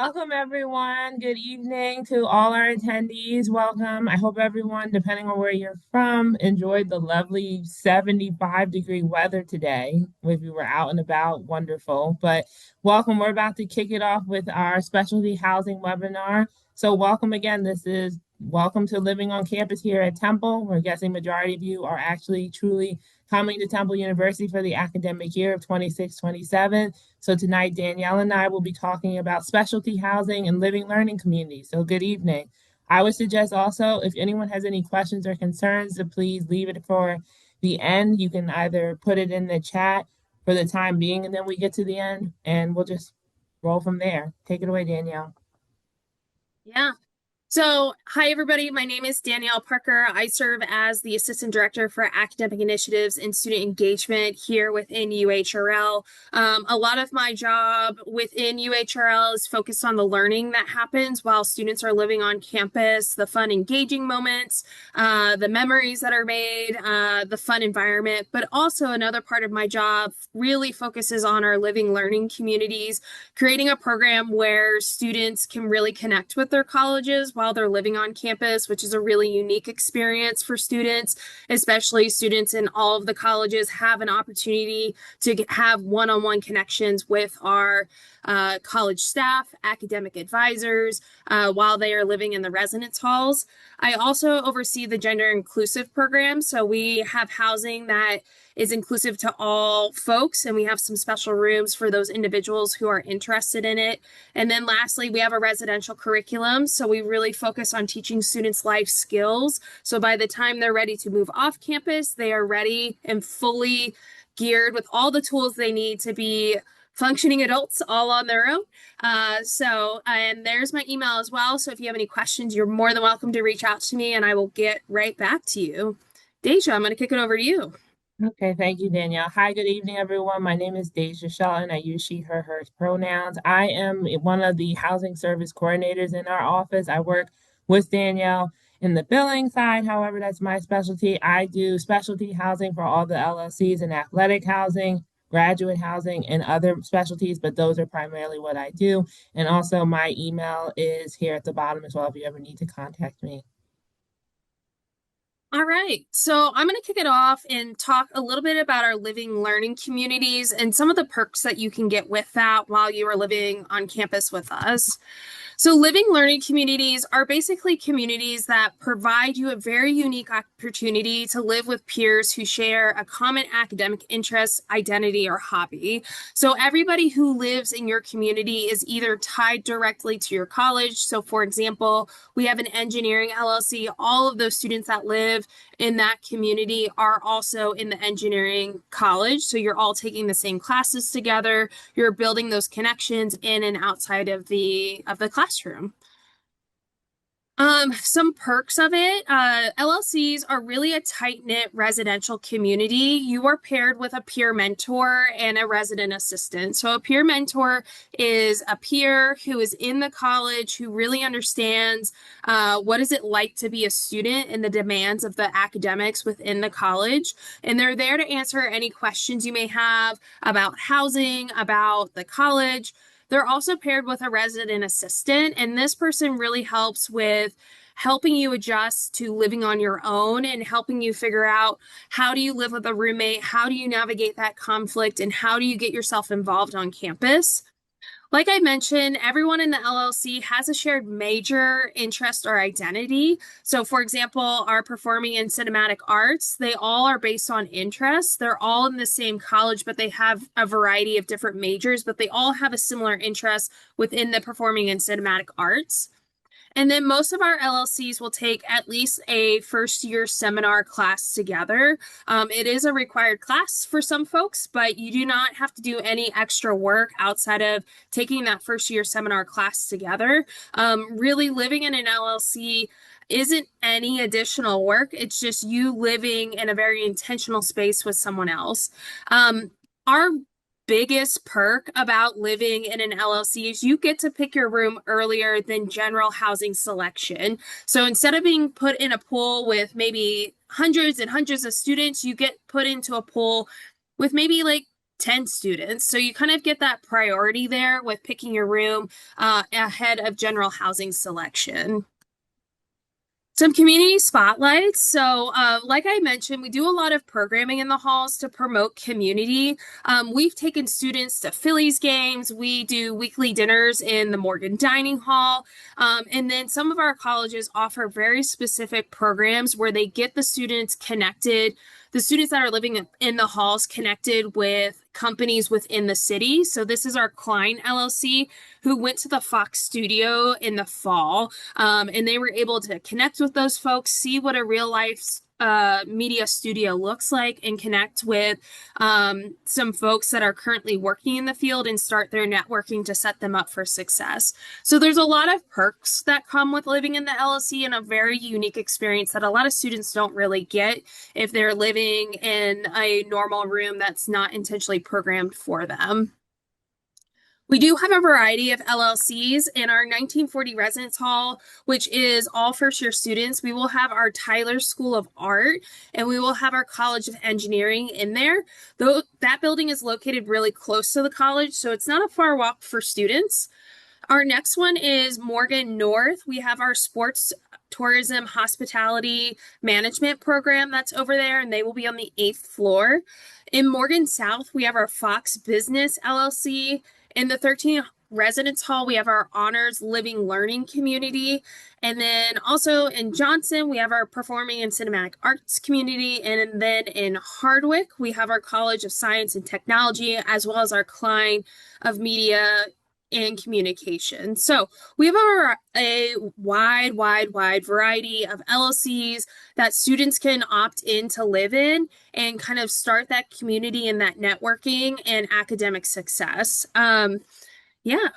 Welcome, everyone. Good evening to all our attendees. Welcome. I hope everyone, depending on where you're from, enjoyed the lovely 75-degree weather today. If you were out and about, wonderful. But welcome. We're about to kick it off with our specialty housing webinar. So, welcome again. This is Welcome to Living on Campus here at Temple. We're guessing majority of you are actually truly coming to Temple University for the academic year of 26-27. So tonight, Danielle and I will be talking about specialty housing and living learning communities. So good evening. I would suggest also, if anyone has any questions or concerns, to please leave it for the end. You can either put it in the chat for the time being, and then we get to the end, and we'll just roll from there. Take it away, Danielle. Yeah. So, hi everybody. My name is Danielle Parker. I serve as the Assistant Director for Academic Initiatives and Student Engagement here within UHRL. A lot of my job within UHRL is focused on the learning that happens while students are living on campus, the fun, engaging moments, the memories that are made, the fun environment. But also another part of my job really focuses on our living learning communities, creating a program where students can really connect with their colleges while they're living on campus, which is a really unique experience for students, especially students in all of the colleges have an opportunity to have one-on-one connections with our college staff, academic advisors, while they are living in the residence halls. I also oversee the gender inclusive program. So we have housing that is inclusive to all folks, and we have some special rooms for those individuals who are interested in it. And then lastly, we have a residential curriculum. So we really focus on teaching students life skills. So by the time they're ready to move off campus, they are ready and fully geared with all the tools they need to be functioning adults all on their own. And there's my email as well. So if you have any questions, you're more than welcome to reach out to me and I will get right back to you. Deja, I'm going to kick it over to you. Okay, thank you, Danielle. Hi, good evening, everyone. My name is Deja Shelton. I use she, her, hers pronouns. I am one of the housing service coordinators in our office. I work with Danielle in the billing side. However, that's my specialty. I do specialty housing for all the LLCs and athletic housing, graduate housing, and other specialties, but those are primarily what I do. And also, my email is here at the bottom as well if you ever need to contact me. All right, so I'm going to kick it off and talk a little bit about our living learning communities and some of the perks that you can get with that while you are living on campus with us. So living learning communities are basically communities that provide you a very unique opportunity to live with peers who share a common academic interest, identity, or hobby. So everybody who lives in your community is either tied directly to your college. So for example, we have an engineering LLC. All of those students that live in that community are also in the engineering college. So you're all taking the same classes together. You're building those connections in and outside of the classroom. Some perks of it. LLCs are really a tight-knit residential community. You are paired with a peer mentor and a resident assistant. So a peer mentor is a peer who is in the college, who really understands what is it like to be a student and the demands of the academics within the college. And they're there to answer any questions you may have about housing, about the college. They're also paired with a resident assistant, and this person really helps with helping you adjust to living on your own and helping you figure out how do you live with a roommate, how do you navigate that conflict, and how do you get yourself involved on campus. Like I mentioned, everyone in the LLC has a shared major, interest, or identity. So, for example, our performing and cinematic arts, they all are based on interests. They're all in the same college, but they have a variety of different majors, but they all have a similar interest within the performing and cinematic arts. And then most of our LLCs will take at least a first year seminar class together. It is a required class for some folks, but you do not have to do any extra work outside of taking that first year seminar class together. Really living in an LLC isn't any additional work. It's just you living in a very intentional space with someone else. Our biggest perk about living in an LLC is you get to pick your room earlier than general housing selection. So instead of being put in a pool with maybe hundreds and hundreds of students, you get put into a pool with maybe like 10 students. So you kind of get that priority there with picking your room ahead of general housing selection. Some community spotlights. So, like I mentioned, we do a lot of programming in the halls to promote community. We've taken students to Phillies games. We do weekly dinners in the Morgan Dining Hall. And then some of our colleges offer very specific programs where they get the students connected, the students that are living in the halls connected with companies within the city. So, this is our Klein LLC, who went to the Fox studio in the fall, and they were able to connect with those folks, see what a real life media studio looks like, and connect with some folks that are currently working in the field and start their networking to set them up for success. So there's a lot of perks that come with living in the LLC, and a very unique experience that a lot of students don't really get if they're living in a normal room that's not intentionally programmed for them. We do have a variety of LLCs in our 1940 Residence Hall, which is all first year students. We will have our Tyler School of Art, and we will have our College of Engineering in there. Though that building is located really close to the college, so it's not a far walk for students. Our next one is Morgan North. We have our sports tourism hospitality management program that's over there, and they will be on the 8th floor. In Morgan South, we have our Fox Business LLC. In the 13th Residence Hall, we have our Honors Living Learning Community. And then also in Johnson, we have our Performing and Cinematic Arts Community. And then in Hardwick, we have our College of Science and Technology, as well as our Klein of Media and Communication. So we have a wide variety of LLCs that students can opt in to live in and kind of start that community and that networking and academic success. Yeah.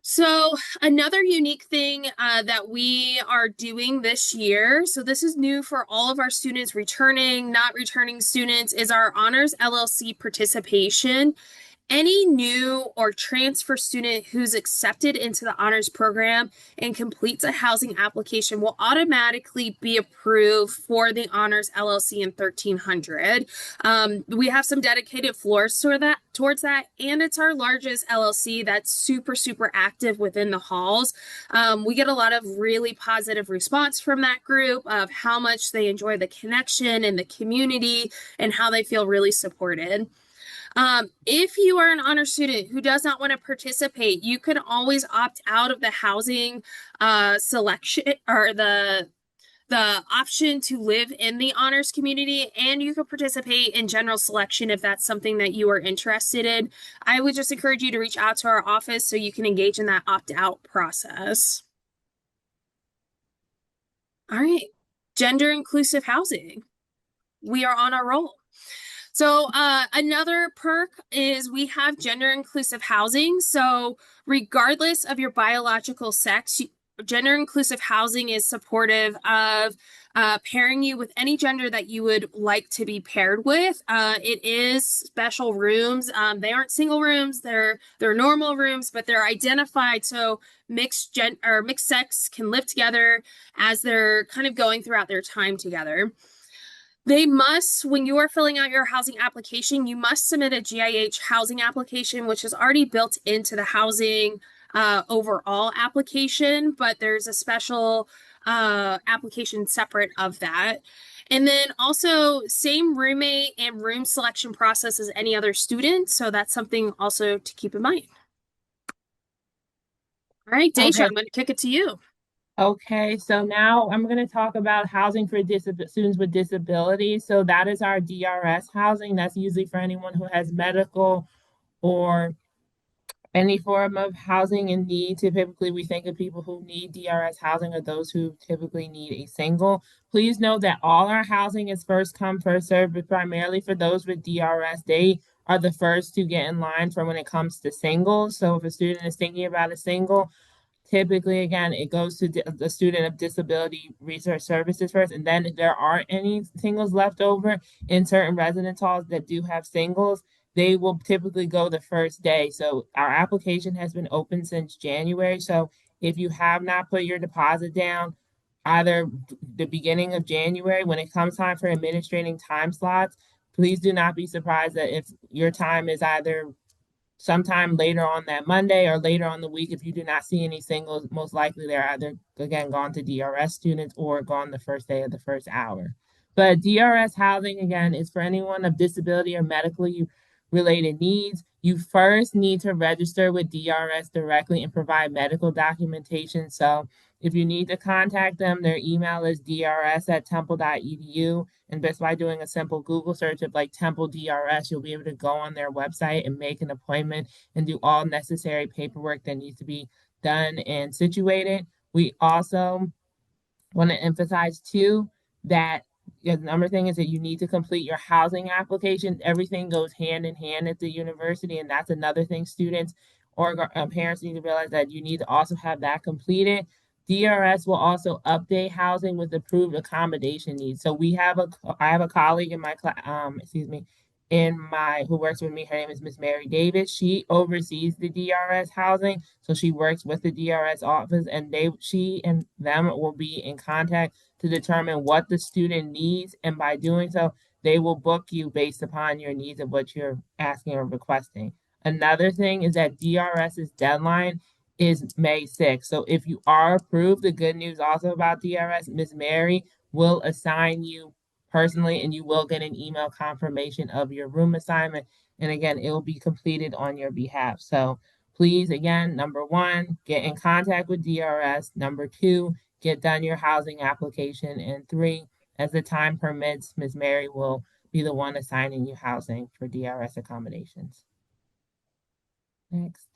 So, another unique thing that we are doing this year, so this is new for all of our students, returning, not returning students, is our Honors LLC participation. Any new or transfer student who's accepted into the honors program and completes a housing application will automatically be approved for the honors LLC in 1300. We have some dedicated floors towards that, and it's our largest LLC that's super active within the halls. We get a lot of really positive response from that group of how much they enjoy the connection and the community and how they feel really supported. If you are an honor student who does not want to participate, you can always opt out of the housing selection or the option to live in the honors community, and you can participate in general selection if that's something that you are interested in. I would just encourage you to reach out to our office so you can engage in that opt-out process. All right, gender inclusive housing. We are on a roll. So another perk is we have gender inclusive housing. So regardless of your biological sex, gender inclusive housing is supportive of pairing you with any gender that you would like to be paired with. It is special rooms. They aren't single rooms. They're normal rooms, but they're identified so mixed sex can live together as they're kind of going throughout their time together. They must, when you are filling out your housing application, you must submit a GIH housing application, which is already built into the housing overall application, but there's a special application separate of that. And then also same roommate and room selection process as any other student. So that's something also to keep in mind. All right, Deja, Okay. I'm going to kick it to you. Okay, so now I'm going to talk about housing for students with disabilities. So that is our DRS housing. That's usually for anyone who has medical or any form of housing in need. Typically, we think of people who need DRS housing or those who typically need a single. Please know that all our housing is first come, first served, but primarily for those with DRS, they are the first to get in line for when it comes to singles. So if a student is thinking about a single, typically, again, it goes to the student of disability research services first, and then if there aren't any singles left over in certain residence halls that do have singles, they will typically go the first day. So our application has been open since January. So if you have not put your deposit down, either the beginning of January, when it comes time for administrating time slots, Please do not be surprised that if your time is either sometime later on that Monday or later on the week, if you do not see any singles, most likely they're either again gone to DRS students or gone the first day of the first hour. But DRS housing again is for anyone of disability or medically related needs. You first need to register with DRS directly and provide medical documentation. So if you need to contact them, their email is drs@temple.edu. And just by doing a simple Google search of like Temple DRS, you'll be able to go on their website and make an appointment and do all necessary paperwork that needs to be done and situated. We also want to emphasize too that the number thing is that you need to complete your housing application. Everything goes hand in hand at the university, and that's another thing students or parents need to realize that you need to also have that completed. DRS will also update housing with approved accommodation needs. So I have a colleague in my class, excuse me, in my who works with me. Her name is Miss Mary Davis. She oversees the DRS housing, so she works with the DRS office, and she and them will be in contact to determine what the student needs, and by doing so, they will book you based upon your needs of what you're asking or requesting. Another thing is that DRS's deadline is May 6th. So if you are approved, the good news also about DRS, Miss Mary will assign you personally, and you will get an email confirmation of your room assignment. And again, it will be completed on your behalf. So please, again, number one, get in contact with DRS. Number two, get done your housing application. And three, as the time permits, Ms. Mary will be the one assigning you housing for DRS accommodations. Next.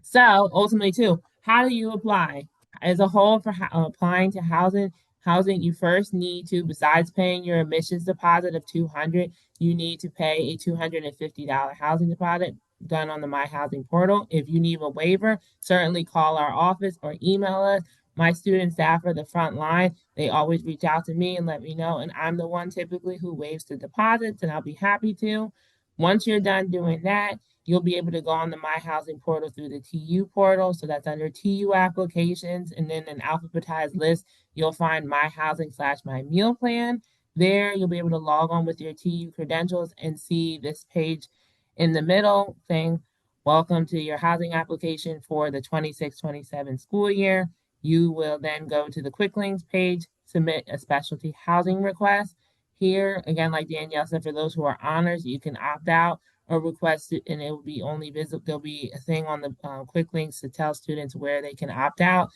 So ultimately, too, how do you apply? As a whole, for applying to housing, you first need to, besides paying your admissions deposit of $200, you need to pay a $250 housing deposit done on the My Housing portal. If you need a waiver, certainly call our office or email us. My student staff are the front line. They always reach out to me and let me know, and I'm the one typically who waives the deposits, and I'll be happy to. Once you're done doing that, you'll be able to go on the My Housing portal through the TU portal. So that's under TU applications. And then an alphabetized list, you'll find My Housing/My Meal Plan. There, you'll be able to log on with your TU credentials and see this page in the middle saying, welcome to your housing application for the 26-27 school year. You will then go to the quick links page, submit a specialty housing request. Here, again, like Danielle said, for those who are honors, you can opt out or request it, and it will be only visible. There'll be a thing on the quick links to tell students where they can opt out.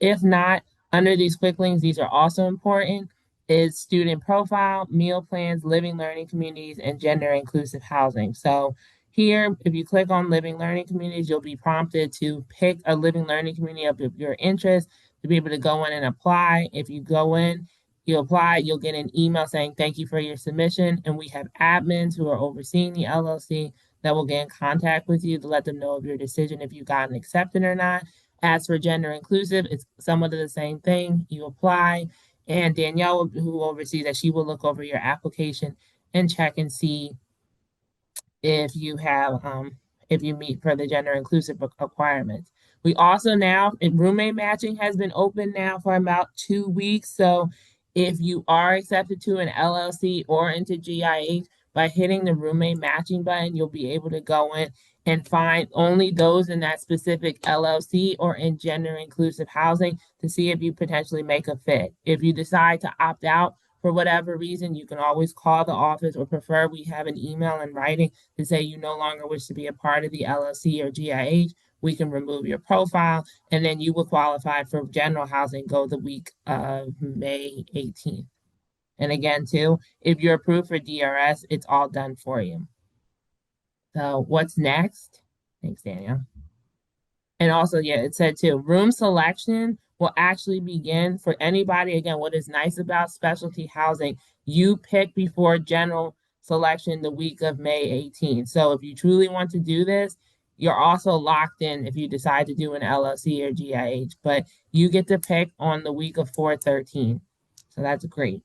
If not, under these quick links, these are also important, is student profile, meal plans, living learning communities, and gender inclusive housing. So here, if you click on living learning communities, you'll be prompted to pick a living learning community of your interest to be able to go in and apply. If you go in, you apply, you'll get an email saying thank you for your submission. And we have admins who are overseeing the LLC that will get in contact with you to let them know of your decision if you gotten accepted or not. As for gender inclusive, it's somewhat of the same thing. You apply, and Danielle, who oversees that, she will look over your application and check and see if you have if you meet for the gender inclusive requirements. We also now roommate matching has been open now for about 2 weeks. So if you are accepted to an LLC or into GIH, by hitting the roommate matching button, you'll be able to go in and find only those in that specific LLC or in gender inclusive housing to see if you potentially make a fit. If you decide to opt out for whatever reason, you can always call the office, or prefer we have an email in writing to say you no longer wish to be a part of the LLC or GIH. We can remove your profile, and then you will qualify for general housing go the week of May 18th. And again, too, if you're approved for DRS, it's all done for you. So what's next? Thanks, Daniel. And also, yeah, it said too, room selection will actually begin for anybody. Again, what is nice about specialty housing, you pick before general selection the week of May 18th. So if you truly want to do this, you're also locked in if you decide to do an LLC or GIH, but you get to pick on the week of 4/13. So that's great.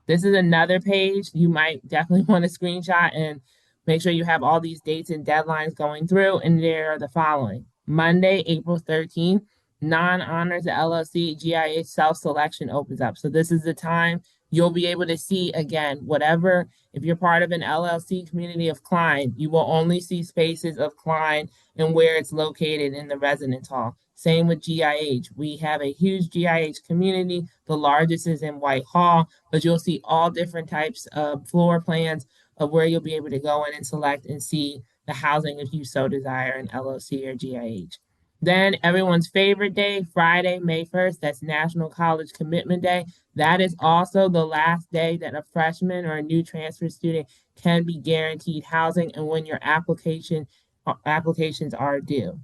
This is another page you might definitely want to screenshot and make sure you have all these dates and deadlines going through. And there are the following: Monday, April 13th, non-honors LLC GIH self-selection opens up. So this is the time you'll be able to see again, whatever, if you're part of an LLC community of Klein, you will only see spaces of Klein and where it's located in the residence hall. Same with GIH. We have a huge GIH community. The largest is in Whitehall, but you'll see all different types of floor plans of where you'll be able to go in and select and see the housing if you so desire in LLC or GIH. Then everyone's favorite day, Friday, May 1st, that's National College Commitment Day. That is also the last day that a freshman or a new transfer student can be guaranteed housing and when your applications are due.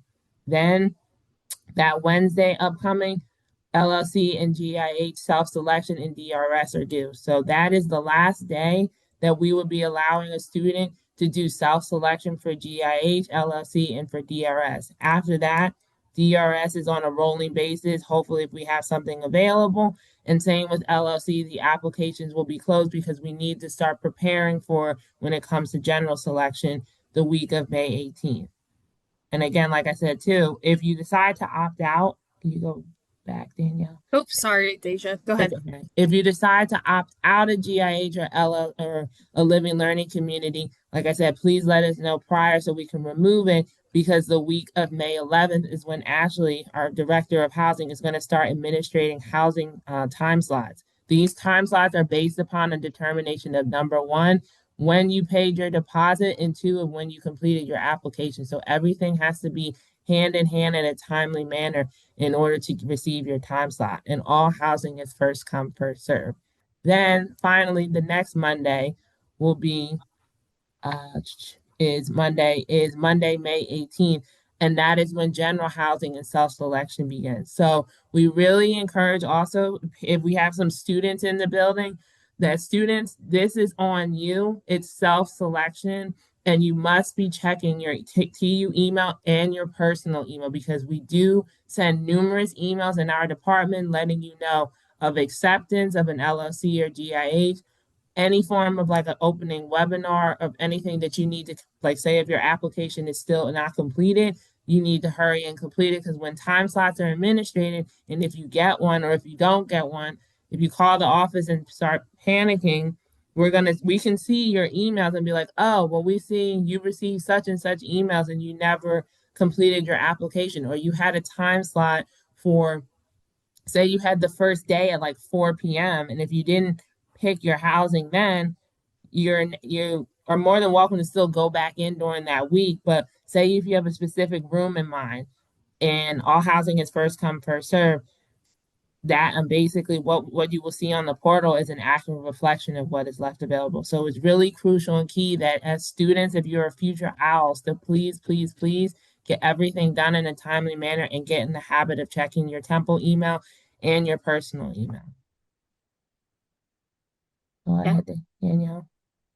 Then that Wednesday upcoming, LLC and GIH self-selection and DRS are due. So that is the last day that we would be allowing a student to do self-selection for GIH, LLC, and for DRS. After that, DRS is on a rolling basis. Hopefully, if we have something available. And same with LLC, the applications will be closed because we need to start preparing for when it comes to general selection the week of May 18th. And again, like I said too, if you decide to opt out, can you go back, Danielle? Oops, sorry, Deja. Go It's ahead. okay. If you decide to opt out of GIH or LL or a living learning community, like I said, please let us know prior so we can remove it because the week of May 11th is when Ashley, our director of housing, is going to start administrating housing time slots. These time slots are based upon a determination of number one, when you paid your deposit, and two, of when you completed your application. So everything has to be hand in hand in a timely manner in order to receive your time slot. And all housing is first come, first serve. Then finally, the next Monday will be uh, is Monday, May 18th, and that is when general housing and self-selection begins. So we really encourage also if we have some students in the building, that students, this is on you. It's self-selection, and you must be checking your TU email and your personal email because we do send numerous emails in our department letting you know of acceptance of an LLC or GIH, any form of like an opening webinar of anything that you need to, like say if your application is still not completed, you need to hurry and complete it because when time slots are administrated and if you get one or if you don't get one, if you call the office and start panicking, we can see your emails and be like, oh, well, we see you received such and such emails and you never completed your application or you had a time slot for, say you had the first day at like 4 p.m. and if you didn't pick your housing then you are more than welcome to still go back in during that week. But say if you have a specific room in mind and all housing is first come, first serve, that and basically what you will see on the portal is an accurate reflection of what is left available. So it's really crucial and key that as students, if you're a future owls, to please get everything done in a timely manner and get in the habit of checking your temple email and your personal email. Go Yeah. ahead, Danielle.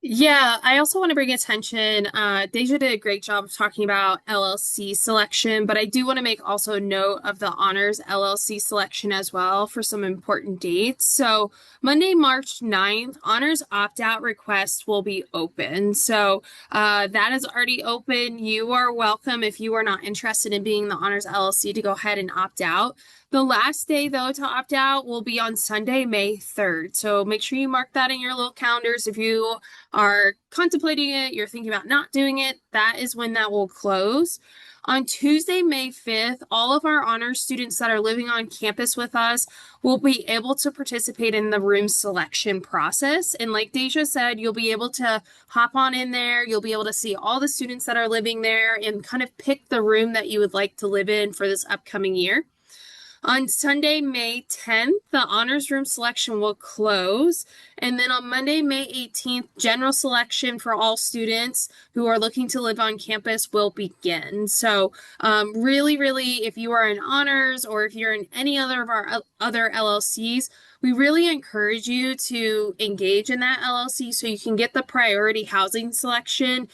Yeah, I also want to bring attention. Deja did a great job of talking about LLC selection, but I do want to make also note of the honors LLC selection as well for some important dates. So Monday, March 9th, honors opt-out requests will be open. So that is already open. You are welcome if you are not interested in being the honors LLC to go ahead and opt out. The last day, though, to opt out will be on Sunday, May 3rd. So make sure you mark that in your little calendars. If you are contemplating it, you're thinking about not doing it, that is when that will close. On Tuesday, May 5th, all of our honors students that are living on campus with us will be able to participate in the room selection process. And like Deja said, you'll be able to hop on in there. You'll be able to see all the students that are living there and kind of pick the room that you would like to live in for this upcoming year. On Sunday, May 10th, the honors room selection will close. And then on Monday, May 18th, general selection for all students who are looking to live on campus will begin. So really, if you are in honors or if you're in any other of our other LLCs, we really encourage you to engage in that LLC so you can get the priority housing selection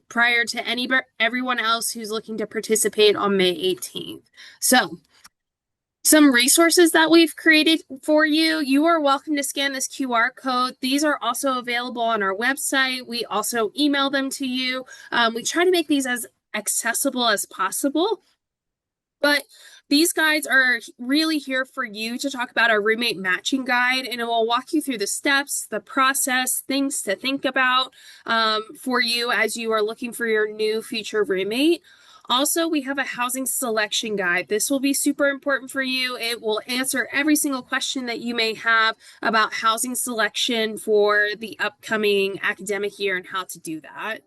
prior to everyone else who's looking to participate on May 18th. So some resources that we've created for you. You are welcome to scan this QR code. These are also available on our website. We also email them to you. We try to make these as accessible as possible. But these guides are really here for you to talk about our roommate matching guide, and it will walk you through the steps, the process, things to think about for you as you are looking for your new future roommate. Also, we have a housing selection guide. This will be super important for you. It will answer every single question that you may have about housing selection for the upcoming academic year and how to do that.